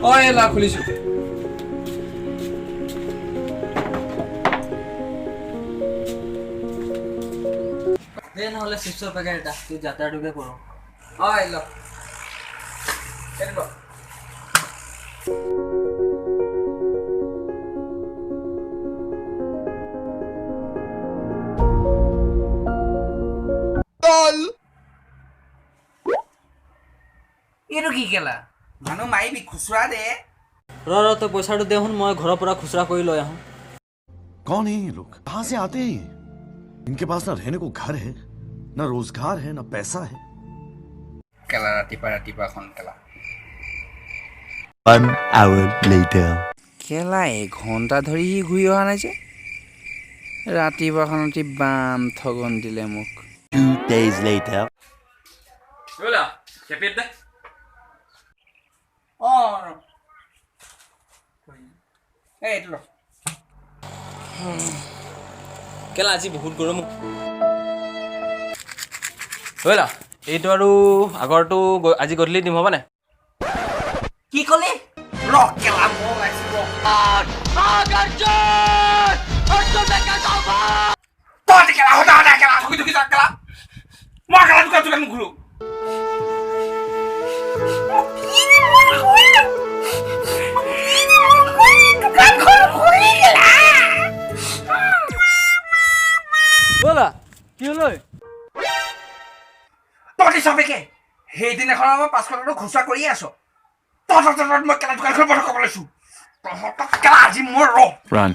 অ' এলা খুলিছো। দে নহ'লে চিপছৰ পেকেট এটা তুই যাত্ৰাটোকে কৰোঁ। অ' এলা এইটো কি কেলা মানুহ মাৰিবি খুচুৰা দে ৰ তই পইচাটো দে শুন মই ঘৰৰ পৰা খুচুৰা কৰি লৈ আহোঁ। कौन है ये लोग कहां से आते हैं ये इनके पास ना रहने को घर है ना रोजगार है ना पैसा है কেলা ৰাতিপুৱা এখন কেলা 1 hour later. কেলা এঘণ্টা ধৰি সি ঘূৰি অহা নাই যে ৰাতিপুৱাখনতে বাম ঠগন দিলে মোক 2 days later. বলা কেপেট দে এইটো ৰ কেলা আজি বহুত গৰম বলা এইটো আৰু আগৰটো আজি গধূলি দিম হ'বনে? কি ক'লি ৰ কেলা মই ওলাইছো ৰ তই কেলা হতা কেলা ঠগি যা কেলা মই কেলা দোকান নুঘূৰো ব'লা কি হ'ল ঐ? তহঁতি চবেকে সেইদিনাখন মই 500 টকা খুচুৰা কৰিয়ে আছ তহঁতৰ মই কেলা দোকানখন বন্ধ কৰিব লৈছো তহঁতক কেলা আজি মোৰ ৰ Run.